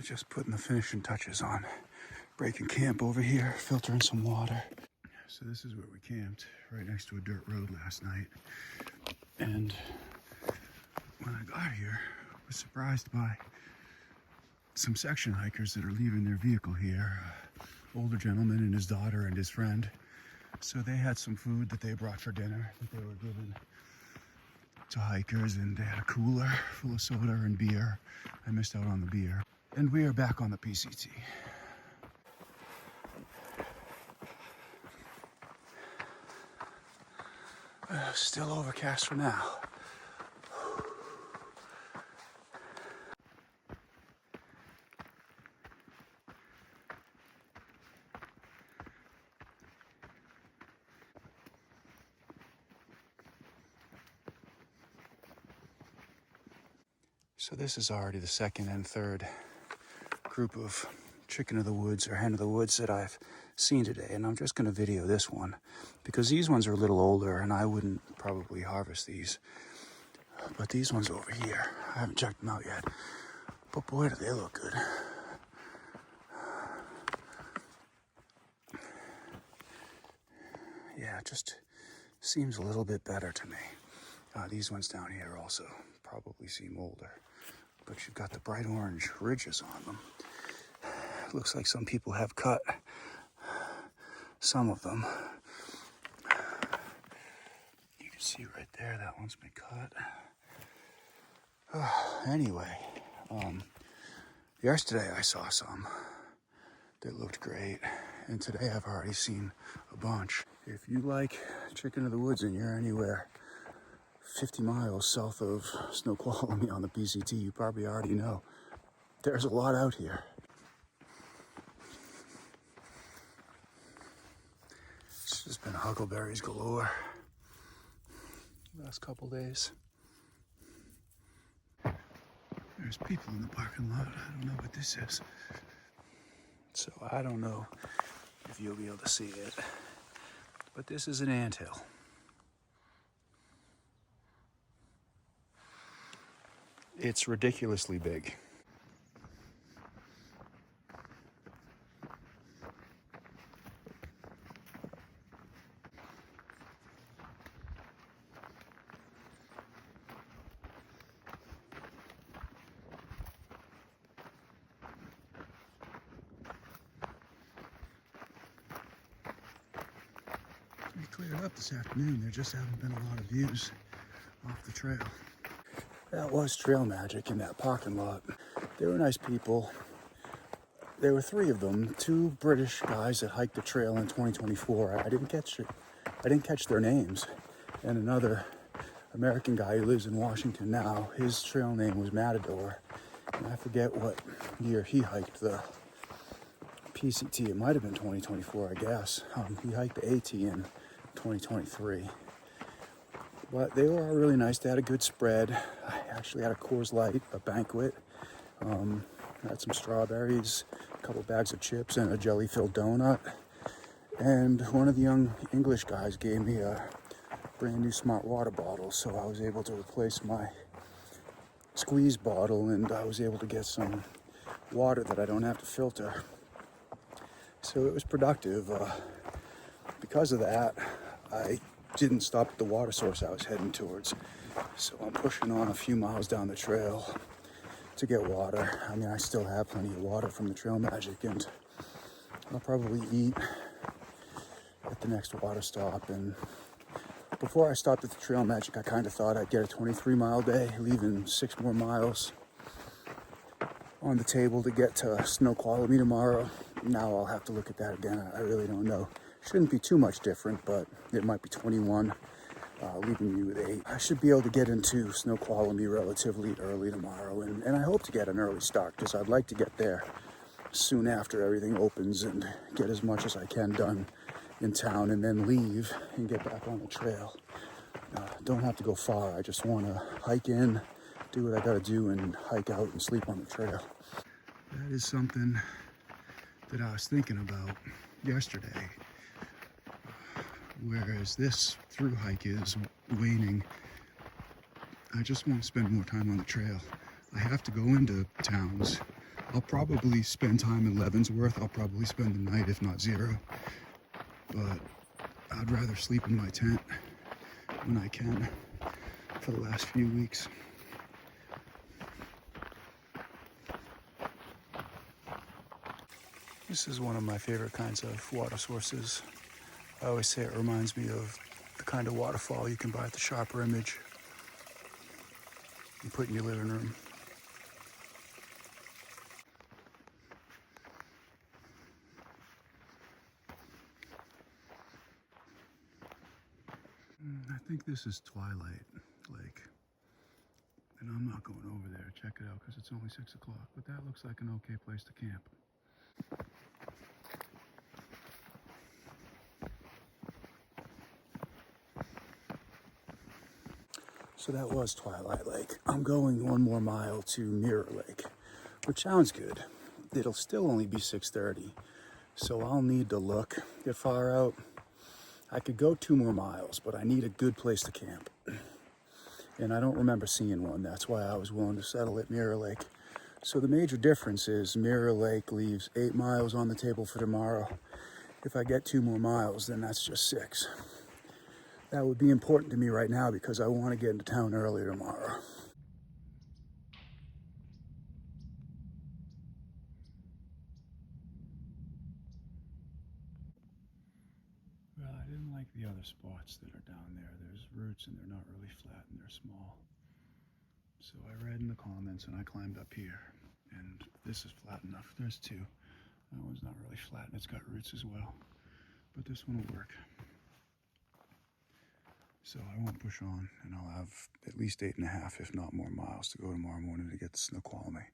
Just putting the finishing touches on. Breaking camp over here, filtering some water. So this is where we camped, right next to a dirt road last night. And when I got here, I was surprised by some section hikers that are leaving their vehicle here. Older gentleman and his daughter and his friend. So they had some food that they brought for dinner that they were giving to hikers, and they had a cooler full of soda and beer. I missed out on the beer. And we are back on the PCT. Still overcast for now. So this is already the second and third group of chicken of the woods or hen of the woods that I've seen today, and I'm just going to video this one because these ones are a little older and I wouldn't probably harvest these, but these ones over here, I haven't checked them out yet, but boy do they look good. Yeah, it just seems a little bit better to me. These ones down here also probably seem older, but you've got the bright orange ridges on them. Looks like some people have cut some of them. You can see right there, that one's been cut. Anyway, yesterday I saw some that looked great, and today I've already seen a bunch. If you like chicken of the woods and you're anywhere 50 miles south of Snoqualmie on the PCT, you probably already know there's a lot out here. It's just been huckleberries galore last couple days. There's people in the parking lot. I don't know what this is. So I don't know if you'll be able to see it, but this is an anthill. It's ridiculously big. We cleared up this afternoon. There just haven't been a lot of views off the trail. That was trail magic in that parking lot. They were nice people. There were three of them, two British guys that hiked the trail in 2024. I didn't catch their names. And another American guy who lives in Washington now. His trail name was Matador. And I forget what year he hiked the PCT. It might have been 2024, I guess. He hiked the AT in 2023. But they were all really nice. They had a good spread. I actually had a Coors Light, a banquet. Had some strawberries, a couple bags of chips, and a jelly-filled donut. And one of the young English guys gave me a brand new Smart water bottle, so I was able to replace my squeeze bottle, and I was able to get some water that I don't have to filter. So it was productive. Because of that, I didn't stop at the water source I was heading towards. So I'm pushing on a few miles down the trail to get water. I mean, I still have plenty of water from the trail magic, and I'll probably eat at the next water stop. And before I stopped at the trail magic, I kind of thought I'd get a 23-mile day, leaving 6 more miles on the table to get to Snoqualmie tomorrow. Now I'll have to look at that again. I really don't know. Shouldn't be too much different, but it might be 21, leaving me with 8. I should be able to get into Snoqualmie relatively early tomorrow, and I hope to get an early start because I'd like to get there soon after everything opens and get as much as I can done in town and then leave and get back on the trail. Don't have to go far. I just want to hike in, do what I got to do, and hike out and sleep on the trail. That is something that I was thinking about yesterday. Whereas this through hike is waning, I just want to spend more time on the trail. I have to go into towns I'll probably spend time in Leavenworth. I'll probably spend the night, if not zero. But I'd rather sleep in my tent when I can for the last few weeks. This is one of my favorite kinds of water sources. I always say it reminds me of the kind of waterfall you can buy at the Sharper Image and put in your living room. I think this is Twilight Lake. And I'm not going over there to check it out because it's only 6 o'clock, but that looks like an okay place to camp. So that was Twilight Lake. I'm going 1 more mile to Mirror Lake, which sounds good. It'll still only be 6:30, so I'll need to look, get far out. I could go 2 more miles, but I need a good place to camp. And I don't remember seeing one. That's why I was willing to settle at Mirror Lake. So the major difference is Mirror Lake leaves 8 miles on the table for tomorrow. If I get 2 more miles, then that's just 6. That would be important to me right now because I want to get into town early tomorrow. Well, I didn't like the other spots that are down there. There's roots and they're not really flat and they're small. So I read in the comments and I climbed up here. And this is flat enough. There's 2. That one's not really flat and it's got roots as well. But this one will work. So I won't push on and I'll have at least 8.5, if not more miles to go tomorrow morning to get to Snoqualmie.